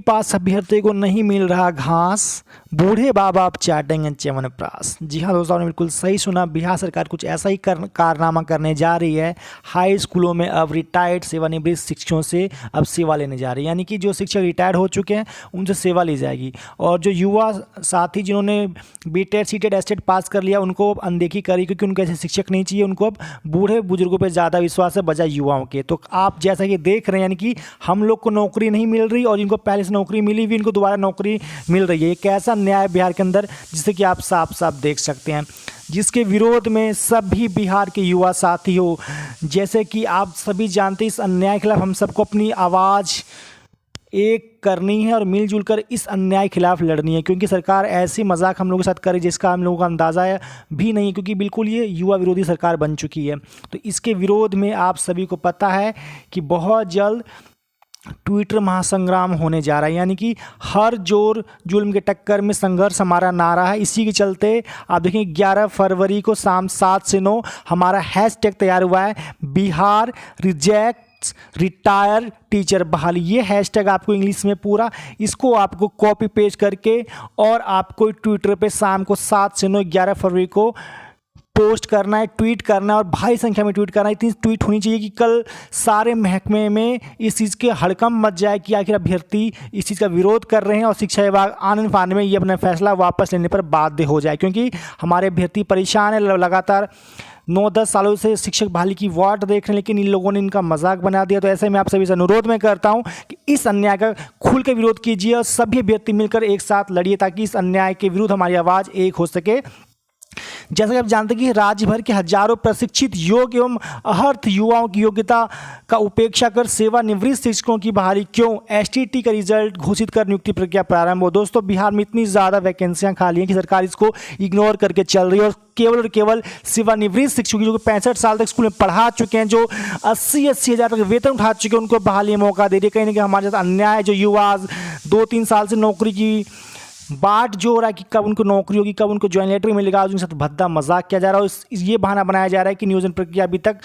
पास अभ्यर्थी को नहीं मिल रहा घास, बूढ़े बाबा अब चाटेंगे च्यवनप्राश। जी हाँ दोस्तों, आपने बिल्कुल सही सुना। बिहार सरकार कुछ ऐसा ही कारनामा करने जा रही है। हाई स्कूलों में अब रिटायर्ड सेवानिवृत्त शिक्षकों से अब सेवा लेने जा रही है, यानी कि जो शिक्षक रिटायर्ड हो चुके हैं उनसे सेवा ली जाएगी। और जो युवा साथी जिन्होंने बीटेड सीटेड एस्टेट पास कर लिया उनको अब अनदेखी करी, क्योंकि उनको ऐसे शिक्षक नहीं चाहिए। उनको अब बूढ़े बुजुर्गों पर ज़्यादा विश्वास है बजाय युवाओं के। तो आप जैसा कि देख रहे हैं, यानी कि हम लोग को नौकरी नहीं मिल रही और जिनको पहले से नौकरी मिली हुई इनको दोबारा नौकरी मिल रही है। एक ऐसा न्याय बिहार के अंदर जिसे कि आप साफ साफ देख सकते हैं, जिसके विरोध में सभी बिहार के युवा साथी हो, जैसे कि आप सभी जानते हैं, इस अन्याय के खिलाफ हम सबको अपनी आवाज़ एक करनी है और मिलजुल कर इस अन्याय के खिलाफ लड़नी है। क्योंकि सरकार ऐसी मजाक हम लोगों के साथ करे जिसका हम लोगों का अंदाज़ा भी नहीं है, क्योंकि बिल्कुल ये युवा विरोधी सरकार बन चुकी है। तो इसके विरोध में आप सभी को पता है कि बहुत जल्द ट्विटर महासंग्राम होने जा रहा है, यानी कि हर जोर जुल्म के टक्कर में संघर्ष हमारा नारा है। इसी के चलते आप देखें 11 फरवरी को शाम 7 से 9 हमारा हैशटैग तैयार हुआ है, बिहार रिजेक्ट रिटायर टीचर बहाली। ये हैशटैग आपको इंग्लिश में पूरा, इसको आपको कॉपी पेस्ट करके और आपको ट्विटर पे शाम को 7 से 9 11 फरवरी को पोस्ट करना है, ट्वीट करना है और भारी संख्या में ट्वीट करना है। इतनी ट्वीट होनी चाहिए कि कल सारे महकमे में इस चीज़ के हड़कंप मच जाए कि आखिर अभ्यर्थी इस चीज़ का विरोध कर रहे हैं और शिक्षा विभाग आने फाने में ये अपना फैसला वापस लेने पर बाध्य हो जाए। क्योंकि हमारे अभ्यर्थी परेशान है, लगातार 9-10 सालों से शिक्षक बहाली की वाट देख रहे हैं, लेकिन इन लोगों ने इनका मजाक बना दिया। तो ऐसे में आप सभी से अनुरोध मैं करता हूं कि इस अन्याय का खुल के विरोध कीजिए और सभी अभ्यर्थी मिलकर एक साथ लड़िए, ताकि इस अन्याय के विरुद्ध हमारी आवाज़ एक हो सके। जैसा कि आप जानते हैं कि राज्य भर के हजारों प्रशिक्षित योग्य एवं अहर्थ युवाओं की योग्यता का उपेक्षा कर सेवानिवृत्त शिक्षकों की बहाली क्यों, एसटीटी का रिजल्ट घोषित कर नियुक्ति प्रक्रिया प्रारंभ हो। दोस्तों, बिहार में इतनी ज़्यादा वैकेंसियां खाली हैं कि सरकार इसको इग्नोर करके चल रही है और केवल सेवानिवृत्त शिक्षक जो 65 साल तक स्कूल में पढ़ा चुके हैं, जो 80-80 हज़ार तक वेतन उठा चुके हैं, उनको बहाली मौका दे रही है। कहीं ना कहीं हमारे साथ अन्याय है। जो युवा 2-3 साल से नौकरी की बाट जो हो रहा है कि कब उनको नौकरी होगी, कब उनको ज्वाइन लेटर मिलेगा, उनके साथ भद्दा मजाक किया जा रहा है। और ये बहाना बनाया जा रहा है कि नियोजन प्रक्रिया अभी तक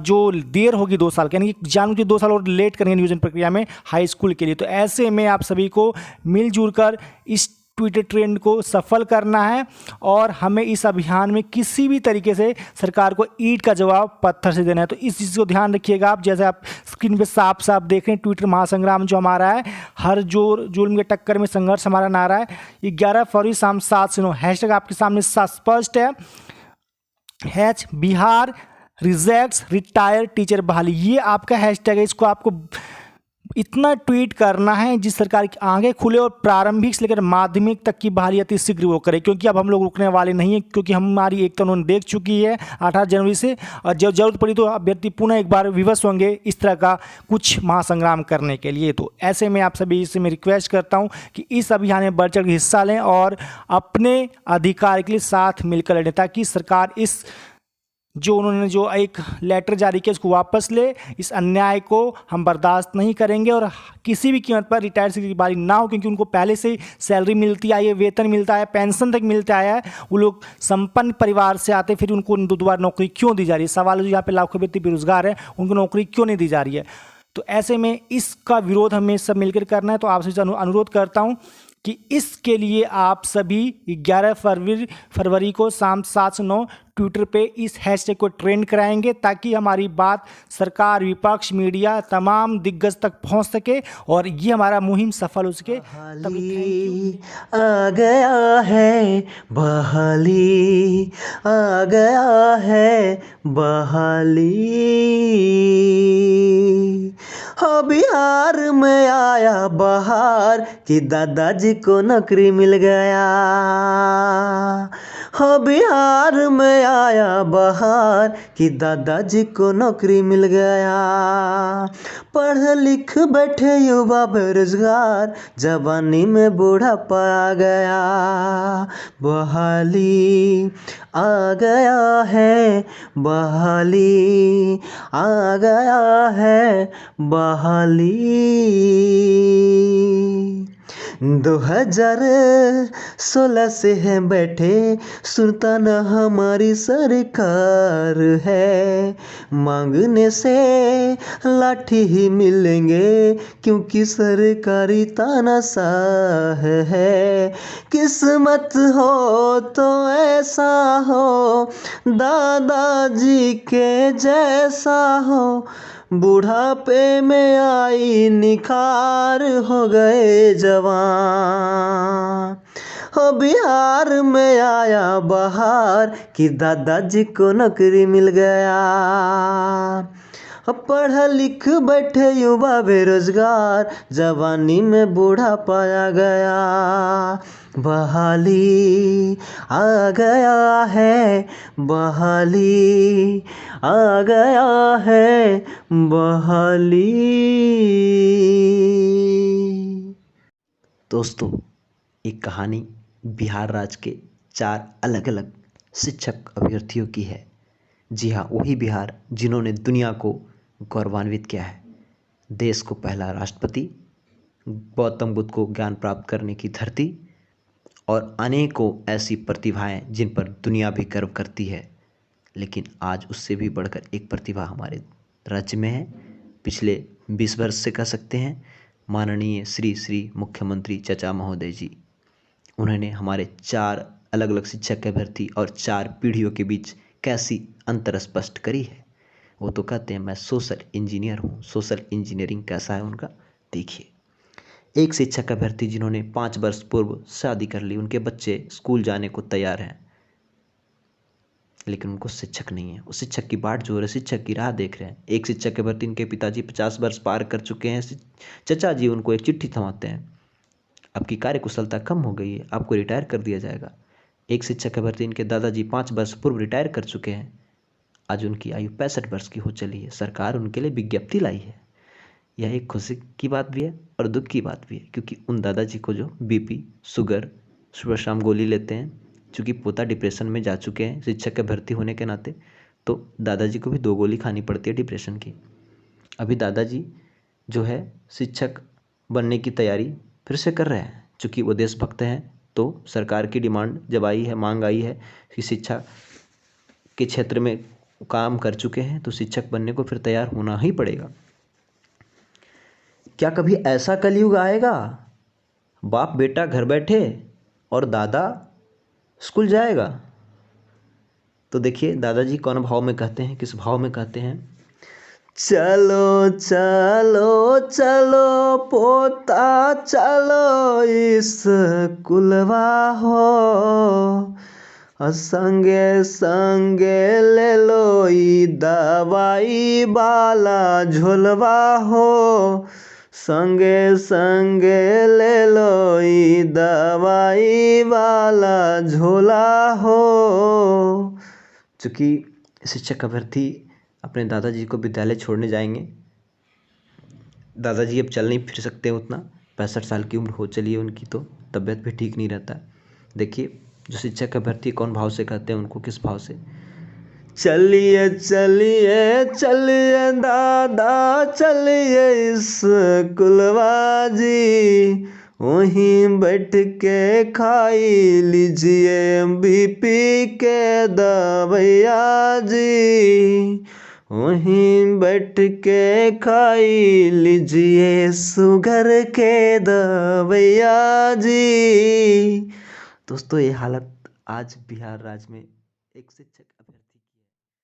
जो देर होगी 2 साल, यानी कि जानबूझ के 2 साल और लेट करेंगे नियोजन प्रक्रिया में हाई स्कूल के लिए। तो ऐसे में आप सभी को मिलजुल कर इस ट्विटर ट्रेंड को सफल करना है और हमें इस अभियान में किसी भी तरीके से सरकार को ईंट का जवाब पत्थर से देना है। तो इस चीज़ को ध्यान रखिएगा आप। जैसे आप स्क्रीन पे साफ साफ देख रहे हैं, ट्विटर महासंग्राम जो हमारा है, हर जोर जुल्म के टक्कर में संघर्ष हमारा नारा है। ये 11 फरवरी शाम 7 से 9 हैशटैग आपके सामने स्पष्ट है, hatch Bihar rejects retire teacher बहाली। ये आपका हैशटैग है। इसको आपको इतना ट्वीट करना है जिस सरकार की आंखें खुले और प्रारंभिक से लेकर माध्यमिक तक की बहाली अति शीघ्र वो करे। क्योंकि अब हम लोग रुकने वाले नहीं हैं, क्योंकि हमारी एक तो उन्होंने देख चुकी है 18 जनवरी से, और जब जरूरत पड़ी तो अभ्यर्थी पुनः एक बार विवश होंगे इस तरह का कुछ महासंग्राम करने के लिए। तो ऐसे में आप सभी से मैं रिक्वेस्ट करता हूँ कि इस अभियान में बढ़ चढ़ के हिस्सा लें और अपने अधिकार के लिए साथ मिलकर लड़ें, ताकि सरकार इस जो उन्होंने जो एक लेटर जारी किया उसको वापस ले। इस अन्याय को हम बर्दाश्त नहीं करेंगे और किसी भी कीमत पर रिटायर्ड शिक्षक की बहाली ना हो, क्योंकि उनको पहले से ही सैलरी मिलती आई है, वेतन मिलता है, पेंशन तक मिलता आया है। वो लोग संपन्न परिवार से आते, फिर उनको दोबारा नौकरी क्यों दी जा रही है? सवाल है, यहाँ पे लाखों व्यक्ति बेरोजगार है, उनको नौकरी क्यों नहीं दी जा रही है? तो ऐसे में इसका विरोध हमें सब मिलकर करना है। तो आपसे अनुरोध करता हूँ कि इसके लिए आप सभी 11 फरवरी को शाम 7 से 9 ट्विटर पे इस हैशटैग को ट्रेंड कराएंगे, ताकि हमारी बात सरकार, विपक्ष, मीडिया, तमाम दिग्गज तक पहुंच सके और ये हमारा मुहिम सफल हो सके। बहाली आ गया है, बहाली आ गया है, बहाली हो बिहार में आया बहार कि दादाजी को नौकरी मिल गया। हो बिहार में आया बहार कि दादाजी को नौकरी मिल गया। पढ़ लिख बैठे युवा बेरोजगार, जवानी में बूढ़ापा आ गया। बहाली आ गया है, बहाली आ गया है, बहाली 2016 से है बैठे, सुनता न हमारी सरकार है। मांगने से लाठी ही मिलेंगे, क्योंकि सरकारी तानाशाह है। किस्मत हो तो ऐसा हो, दादाजी के जैसा हो, बुढ़ापे में आई निखार हो गए जवान। हो बिहार में आया बहार कि दादाजी को नौकरी मिल गया। पढ़ लिख बैठे युवा बेरोजगार, जवानी में बूढ़ा पाया गया। बहाली आ गया है, बहाली आ गया है, बहाली। दोस्तों, एक कहानी बिहार राज्य के 4 अलग अलग शिक्षक अभ्यर्थियों की है। जी हाँ, वही बिहार जिन्होंने दुनिया को गौरवान्वित किया है। देश को पहला राष्ट्रपति, गौतम बुद्ध को ज्ञान प्राप्त करने की धरती और अनेकों ऐसी प्रतिभाएं जिन पर दुनिया भी गर्व करती है। लेकिन आज उससे भी बढ़कर एक प्रतिभा हमारे राज्य में है। पिछले 20 वर्ष से कह सकते हैं, माननीय श्री मुख्यमंत्री चाचा महोदय जी, उन्होंने हमारे 4 अलग अलग शिक्षक अभ्यर्थी और 4 पीढ़ियों के बीच कैसी अंतर स्पष्ट करी है। वो तो कहते हैं मैं सोशल इंजीनियर हूँ। सोशल इंजीनियरिंग कैसा है उनका, देखिए। एक शिक्षक अभ्यर्थी जिन्होंने 5 वर्ष पूर्व शादी कर ली, उनके बच्चे स्कूल जाने को तैयार हैं, लेकिन उनको शिक्षक नहीं है। उस शिक्षक की बाट जो है, शिक्षक की राह देख रहे हैं। एक शिक्षक अभ्यर्थी, इनके पिताजी 50 वर्ष पार कर चुके हैं। चचा जी उनको एक चिट्ठी थमाते हैं, आपकी कार्यकुशलता कम हो गई है, आपको रिटायर कर दिया जाएगा। एक शिक्षक अभ्यर्थी, इनके दादाजी 5 वर्ष पूर्व रिटायर कर चुके हैं, आज उनकी आयु 65 वर्ष की हो चली है। सरकार उनके लिए विज्ञप्ति लाई है। यह एक खुशी की बात भी है और दुख की बात भी है, क्योंकि उन दादाजी को जो बीपी, शुगर, सुबह शाम गोली लेते हैं, चूँकि पोता डिप्रेशन में जा चुके हैं शिक्षक के भर्ती होने के नाते, तो दादाजी को भी 2 गोली खानी पड़ती है डिप्रेशन की। अभी दादाजी जो है शिक्षक बनने की तैयारी फिर से कर रहे हैं। चूँकि वो देशभक्त हैं, तो सरकार की डिमांड जब आई है, मांग आई है कि शिक्षा के क्षेत्र में काम कर चुके हैं, तो शिक्षक बनने को फिर तैयार होना ही पड़ेगा। क्या कभी ऐसा कलयुग आएगा, बाप बेटा घर बैठे और दादा स्कूल जाएगा? तो देखिए दादाजी कौन भाव में कहते हैं, किस भाव में कहते हैं। चलो चलो चलो पोता चलो स्कूलवा हो, संगे संगे ले लो ई दवाई वाला झोलवा हो, संगे संगे ले लो ई दवाई वाला झोला हो। चूँकि शिक्षक अभ्यर्थी अपने दादाजी को विद्यालय छोड़ने जाएंगे। दादाजी अब चल नहीं फिर सकते उतना, 65 साल की उम्र हो चली है उनकी, तो तबीयत भी ठीक नहीं रहता। देखिए जो शिक्षक अभ्यर्थी कौन भाव से कहते हैं उनको, किस भाव से। चलिए चलिए चलिए दादा चलिए स्कूलवा जी, वहीं बैठ के खाई लीजिए बीपी के दवाइया जी, वहीं बैठ के खाई लीजिए शुगर के दवाइया जी। दोस्तों, ये हालत आज बिहार राज्य में एक शिक्षक